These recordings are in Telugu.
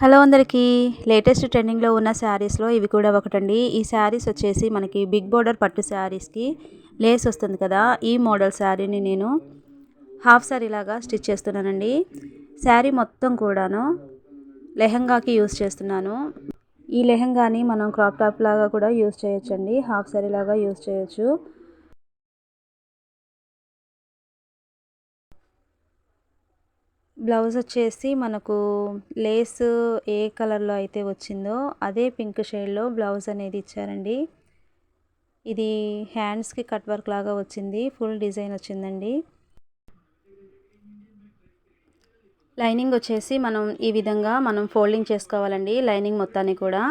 హలో అందరికీ లేటెస్ట్ ట్రెండింగ్లో ఉన్న శారీస్లో ఇవి కూడా ఒకటండి. ఈ శారీస్ వచ్చేసి మనకి బిగ్ బోర్డర్ పట్టు శారీస్కి లేస్ వస్తుంది కదా, ఈ మోడల్ శారీని నేను హాఫ్ శారీ లాగా స్టిచ్ చేస్తున్నానండి. శారీ మొత్తం కూడాను లెహంగాకి యూస్ చేస్తున్నాను. ఈ లెహంగాని మనం క్రాప్ టాప్ లాగా కూడా యూస్ చేయొచ్చండి, హాఫ్ శారీ లాగా యూస్ చేయొచ్చు. బ్లౌజ్ వచ్చేసి మనకు లేస్ ఏ కలర్లో అయితే వచ్చిందో అదే పింక్ షేడ్లో బ్లౌజ్ అనేది ఇచ్చారండి. ఇది హ్యాండ్స్కి కట్ వర్క్ లాగా వచ్చింది, ఫుల్ డిజైన్ వచ్చిందండి. లైనింగ్ వచ్చేసి ఈ విధంగా మనం ఫోల్డింగ్ చేసుకోవాలండి. లైనింగ్ మొత్తాన్ని కూడా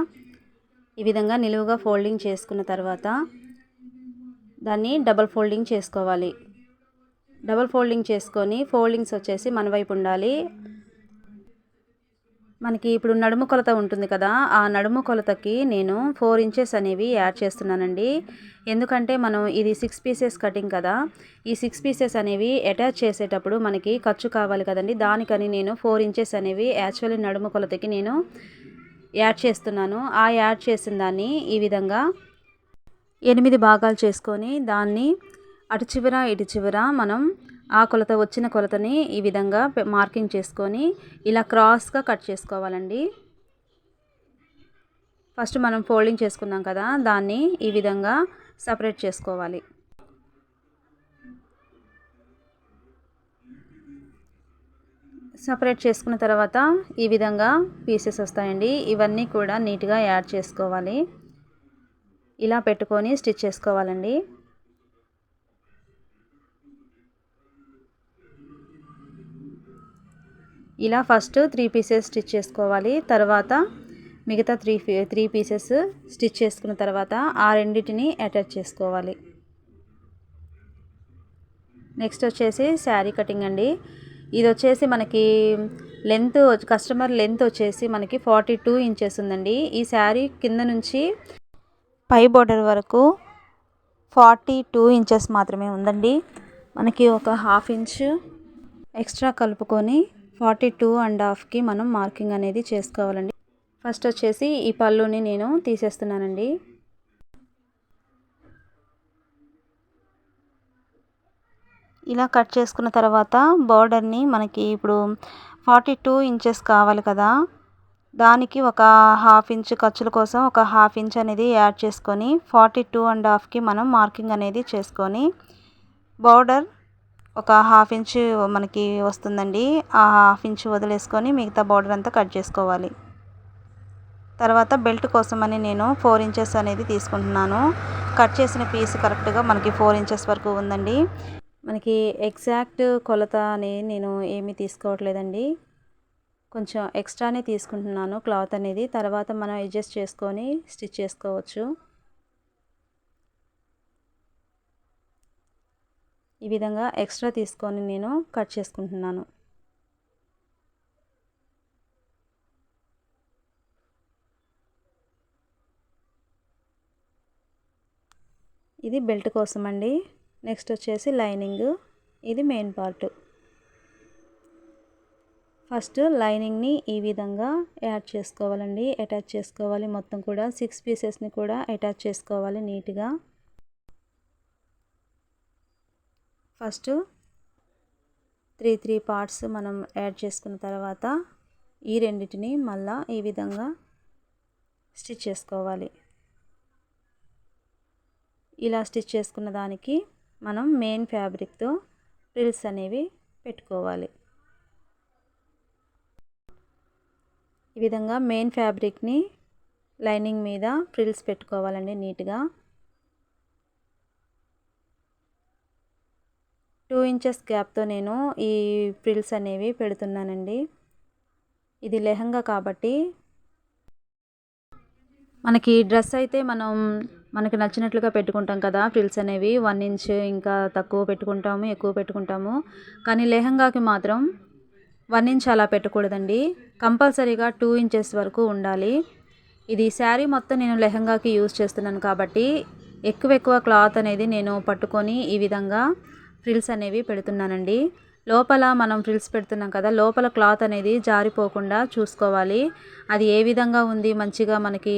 ఈ విధంగా నిలువుగా ఫోల్డింగ్ చేసుకున్న తర్వాత దాన్ని డబల్ ఫోల్డింగ్ చేసుకోవాలి. డబల్ ఫోల్డింగ్ చేసుకొని ఫోల్డింగ్స్ వచ్చేసి మన వైపు ఉండాలి. మనకి ఇప్పుడు నడుము కొలత ఉంటుంది కదా, ఆ నడుము కొలతకి నేను 4 ఇంచెస్ అనేవి యాడ్ చేస్తున్నానండి. ఎందుకంటే మనం ఇది 6 పీసెస్ కటింగ్ కదా, ఈ 6 పీసెస్ అనేవి అటాచ్ చేసేటప్పుడు మనకి ఖర్చు కావాలి కదండి. దానికని నేను 4 ఇంచెస్ అనేవి యాక్చువల్లీ నడుము కొలతకి నేను యాడ్ చేస్తున్నాను. ఆ యాడ్ చేసిన దాన్ని ఈ విధంగా 8 భాగాలు చేసుకొని దాన్ని అటు చివర ఇటు చివర మనం ఆ కొలత వచ్చిన కొలతని ఈ విధంగా మార్కింగ్ చేసుకొని ఇలా క్రాస్గా కట్ చేసుకోవాలండి. ఫస్ట్ మనం ఫోల్డింగ్ చేసుకున్నాం కదా, దాన్ని ఈ విధంగా సపరేట్ చేసుకోవాలి. సపరేట్ చేసుకున్న తర్వాత ఈ విధంగా పీసెస్ వస్తాయండి. ఇవన్నీ కూడా నీట్గా యాడ్ చేసుకోవాలి. ఇలా పెట్టుకొని స్టిచ్ చేసుకోవాలండి. ఇలా ఫస్ట్ 3 పీసెస్ స్టిచ్ చేసుకోవాలి. తర్వాత మిగతా 3 పీసెస్ స్టిచ్ చేసుకున్న తర్వాత ఆ రెండింటిని అటాచ్ చేసుకోవాలి. నెక్స్ట్ వచ్చేసి శారీ కటింగ్ అండి. ఇది వచ్చేసి మనకి లెంత్, కస్టమర్ లెంత్ వచ్చేసి మనకి 42 ఇంచెస్ ఉందండి. ఈ శారీ కింద నుంచి పై బోర్డర్ వరకు 42 ఇంచెస్ మాత్రమే ఉందండి. మనకి ఒక హాఫ్ ఇంచ్ ఎక్స్ట్రా కలుపుకొని 42.5కి మనం మార్కింగ్ అనేది చేసుకోవాలండి. ఫస్ట్ వచ్చేసి ఈ పళ్ళుని నేను తీసేస్తున్నానండి. ఇలా కట్ చేసుకున్న తర్వాత బోర్డర్ని మనకి ఇప్పుడు 42 ఇంచెస్ కావాలి కదా, దానికి ఒక హాఫ్ ఇంచ్ ఖర్చుల కోసం ఒక హాఫ్ ఇంచ్ అనేది యాడ్ చేసుకొని 42.5కి మనం మార్కింగ్ అనేది చేసుకొని బోర్డర్ ఒక హాఫ్ ఇంచ్ మనకి వస్తుందండి. ఆ హాఫ్ ఇంచ్ వదిలేసుకొని మిగతా బోర్డర్ అంతా కట్ చేసుకోవాలి. తర్వాత బెల్ట్ కోసమని నేను 4 ఇంచెస్ అనేది తీసుకుంటున్నాను. కట్ చేసిన పీస్ కరెక్ట్గా మనకి 4 ఇంచెస్ వరకు ఉందండి. మనకి ఎగ్జాక్ట్ కొలత అని నేను ఏమీ తీసుకోవట్లేదండి, కొంచెం ఎక్స్ట్రానే తీసుకుంటున్నాను క్లాత్ అనేది. తర్వాత మనం అడ్జస్ట్ చేసుకొని స్టిచ్ చేసుకోవచ్చు. ఈ విధంగా ఎక్స్ట్రా తీసుకొని నేను కట్ చేసుకుంటున్నాను. ఇది బెల్ట్ కోసం అండి. నెక్స్ట్ వచ్చేసి లైనింగ్, ఇది మెయిన్ పార్ట్. ఫస్ట్ లైనింగ్ని ఈ విధంగా యాడ్ చేసుకోవాలండి, అటాచ్ చేసుకోవాలి. మొత్తం కూడా 6 పీసెస్ని కూడా అటాచ్ చేసుకోవాలి నీట్గా. ఫస్ట్ 3 పార్ట్స్ మనం యాడ్ చేసుకున్న తర్వాత ఈ రెండింటిని మళ్ళీ ఈ విధంగా స్టిచ్ చేసుకోవాలి. ఇలా స్టిచ్ చేసుకున్న దానికి మనం మెయిన్ ఫ్యాబ్రిక్తో ఫ్రిల్స్ అనేవి పెట్టుకోవాలి. ఈ విధంగా మెయిన్ ఫ్యాబ్రిక్ని లైనింగ్ మీద ఫ్రిల్స్ పెట్టుకోవాలండి నీట్గా. 2 ఇంచెస్ గ్యాప్తో నేను ఈ ఫ్రిల్స్ అనేవి పెడుతున్నానండి. ఇది లెహంగా కాబట్టి మనకి డ్రెస్ అయితే మనకి నచ్చినట్లుగా పెట్టుకుంటాం కదా ఫ్రిల్స్ అనేవి. 1 ఇంచ్ ఇంకా తక్కువ పెట్టుకుంటాము, ఎక్కువ పెట్టుకుంటాము. కానీ లెహంగాకి మాత్రం 1 ఇంచ్ అలా పెట్టకూడదండి, కంపల్సరీగా 2 ఇంచెస్ వరకు ఉండాలి. ఇది శారీ మొత్తం నేను లెహంగాకి యూజ్ చేస్తున్నాను కాబట్టి ఎక్కువ క్లాత్ అనేది నేను పట్టుకొని ఈ విధంగా ఫ్రిల్స్ అనేవి పెడుతున్నానండి. లోపల మనం ఫ్రిల్స్ పెడుతున్నాం కదా, లోపల క్లాత్ అనేది జారిపోకుండా చూసుకోవాలి. అది ఏ విధంగా ఉంది, మంచిగా మనకి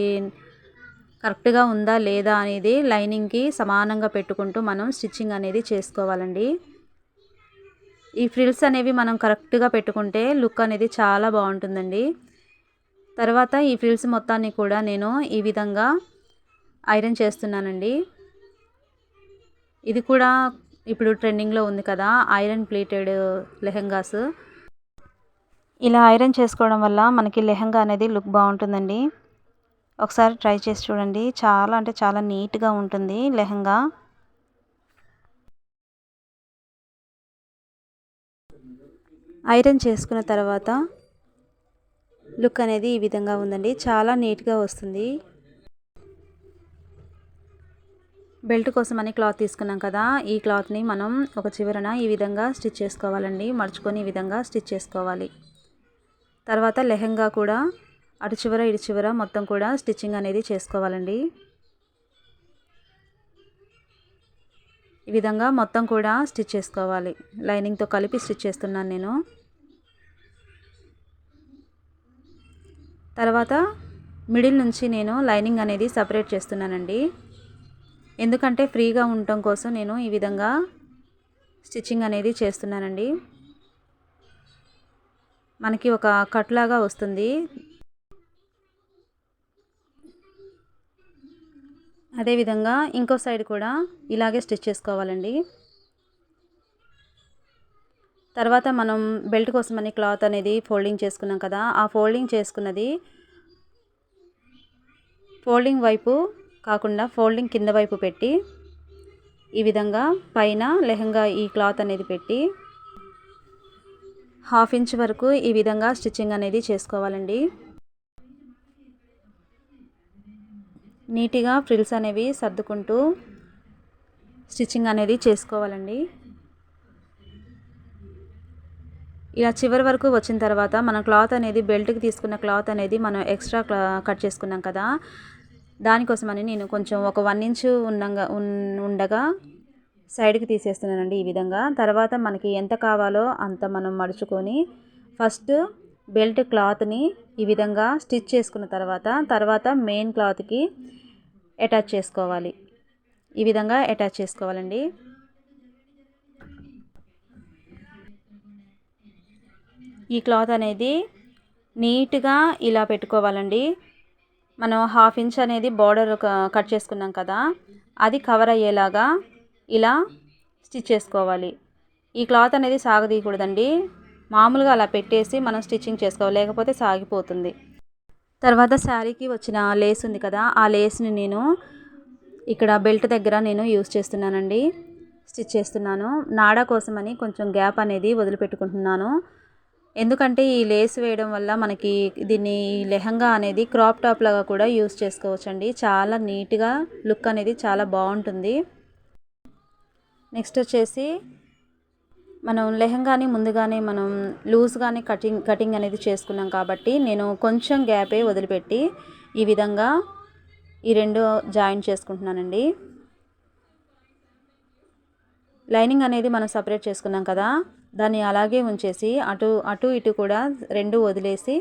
కరెక్ట్గా ఉందా లేదా అనేది లైనింగ్కి సమానంగా పెట్టుకుంటూ మనం స్టిచ్చింగ్ అనేది చేసుకోవాలండి. ఈ ఫ్రిల్స్ అనేవి మనం కరెక్ట్గా పెట్టుకుంటే లుక్ అనేది చాలా బాగుంటుందండి. తర్వాత ఈ ఫ్రిల్స్ మొత్తాన్ని కూడా నేను ఈ విధంగా ఐరన్ చేస్తున్నానండి. ఇది కూడా ఇప్పుడు ట్రెండింగ్లో ఉంది కదా, ఐరన్ ప్లీటెడ్ లెహెంగాస్. ఇలా ఐరన్ చేసుకోవడం వల్ల మనకి లెహెంగా అనేది లుక్ బాగుంటుందండి. ఒకసారి ట్రై చేసి చూడండి, చాలా అంటే చాలా నీట్గా ఉంటుంది లెహెంగా. ఐరన్ చేసుకున్న తర్వాత లుక్ అనేది ఈ విధంగా ఉందండి, చాలా నీట్గా వస్తుంది. బెల్ట్ కోసం అని క్లాత్ తీసుకున్నాం కదా, ఈ క్లాత్ని మనం ఒక చివరన ఈ విధంగా స్టిచ్ చేసుకోవాలండి. మడుచుకొని ఈ విధంగా స్టిచ్ చేసుకోవాలి. తర్వాత లెహెంగా కూడా అటు చివర ఇటు చివర మొత్తం కూడా స్టిచ్చింగ్ అనేది చేసుకోవాలండి. ఈ విధంగా మొత్తం కూడా స్టిచ్ చేసుకోవాలి. లైనింగ్తో కలిపి స్టిచ్ చేస్తున్నాను నేను. తర్వాత మిడిల్ నుంచి నేను లైనింగ్ అనేది సపరేట్ చేస్తున్నానండి. ఎందుకంటే ఫ్రీగా ఉండటం కోసం నేను ఈ విధంగా స్టిచ్చింగ్ అనేది చేస్తున్నానండి. మనకి ఒక కట్ లాగా వస్తుంది. అదేవిధంగా ఇంకో సైడ్ కూడా ఇలాగే స్టిచ్ చేసుకోవాలండి. తర్వాత మనం బెల్ట్ కోసం అని క్లాత్ అనేది ఫోల్డింగ్ చేసుకున్నాం కదా, ఆ ఫోల్డింగ్ చేసుకున్నది ఫోల్డింగ్ వైపు కాకుండా ఫోల్డింగ్ కింద వైపు పెట్టి ఈ విధంగా పైన లెహెంగా ఈ క్లాత్ అనేది పెట్టి 1/2 ఇంచ్ వరకు ఈ విధంగా స్టిచ్చింగ్ అనేది చేసుకోవాలండి. నీట్గా ఫ్రిల్స్ అనేవి సర్దుకుంటూ స్టిచ్చింగ్ అనేది చేసుకోవాలండి. ఇలా చివరి వరకు వచ్చిన తర్వాత మన క్లాత్ అనేది బెల్ట్కి తీసుకున్న క్లాత్ అనేది మనం ఎక్స్ట్రా కట్ చేసుకున్నాం కదా, దానికోసమని నేను కొంచెం ఒక 1 ఇంచ్ ఉండగా సైడ్కి తీసేస్తున్నానండి ఈ విధంగా. తర్వాత మనకి ఎంత కావాలో అంత మనం మడుచుకొని ఫస్ట్ బెల్ట్ క్లాత్ని ఈ విధంగా స్టిచ్ చేసుకున్న తర్వాత మెయిన్ క్లాత్కి అటాచ్ చేసుకోవాలి. ఈ విధంగా అటాచ్ చేసుకోవాలండి. ఈ క్లాత్ అనేది నీట్గా ఇలా పెట్టుకోవాలండి. మనం 1/2 ఇంచ్ అనేది బార్డర్ కట్ చేసుకున్నాం కదా, అది కవర్ అయ్యేలాగా ఇలా స్టిచ్ చేసుకోవాలి. ఈ క్లాత్ అనేది సాగదీయకూడదండి, మామూలుగా అలా పెట్టేసి మనం స్టిచ్చింగ్ చేసుకోవాలి, లేకపోతే సాగిపోతుంది. తర్వాత శారీకి వచ్చిన లేస్ ఉంది కదా, ఆ లేస్ని నేను ఇక్కడ బెల్ట్ దగ్గర నేను యూస్ చేస్తున్నానండి, స్టిచ్ చేస్తున్నాను. నాడా కోసమని కొంచెం గ్యాప్ అనేది వదిలిపెట్టుకుంటున్నాను. ఎందుకంటే ఈ లేస్ వేయడం వల్ల మనకి దీన్ని లెహంగా అనేది క్రాప్ టాప్ లాగా కూడా యూస్ చేసుకోవచ్చండి. చాలా నీట్గా లుక్ అనేది చాలా బాగుంటుంది. నెక్స్ట్ వచ్చేసి మనం లెహంగాని ముందుగానే మనం లూజ్గానే కటింగ్ అనేది చేసుకున్నాం కాబట్టి నేను కొంచెం గ్యాపే వదిలిపెట్టి ఈ విధంగా ఈ రెండు జాయిన్ చేసుకుంటున్నానండి. లైనింగ్ అనేది మనం సపరేట్ చేసుకున్నాం కదా, దాన్ని అలాగే ఉంచేసి అటు ఇటు కూడా రెండు వదిలేసి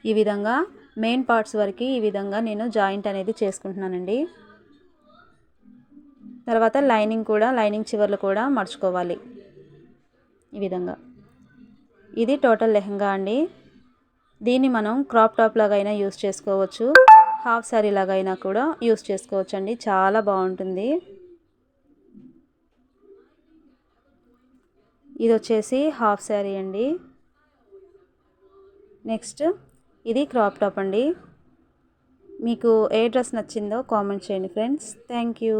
ఈ విధంగా మెయిన్ పార్ట్స్ వరకు ఈ విధంగా నేను జాయింట్ అనేది చేసుకుంటున్నానండి. తర్వాత లైనింగ్ చివర్లు కూడా మడుచుకోవాలి ఈ విధంగా. ఇది టోటల్ లెహంగా అండి. దీన్ని మనం క్రాప్ టాప్ లాగా అయినా యూస్ చేసుకోవచ్చు, హాఫ్ సారీ లాగా అయినా కూడా యూస్ చేసుకోవచ్చు అండి, చాలా బాగుంటుంది. ఇది వచ్చేసి హాఫ్ శారీ అండి. నెక్స్ట్ ఇది క్రాప్ టాప్ అండి. మీకు ఏ డ్రెస్ నచ్చిందో కామెంట్ చేయండి ఫ్రెండ్స్. Thank you.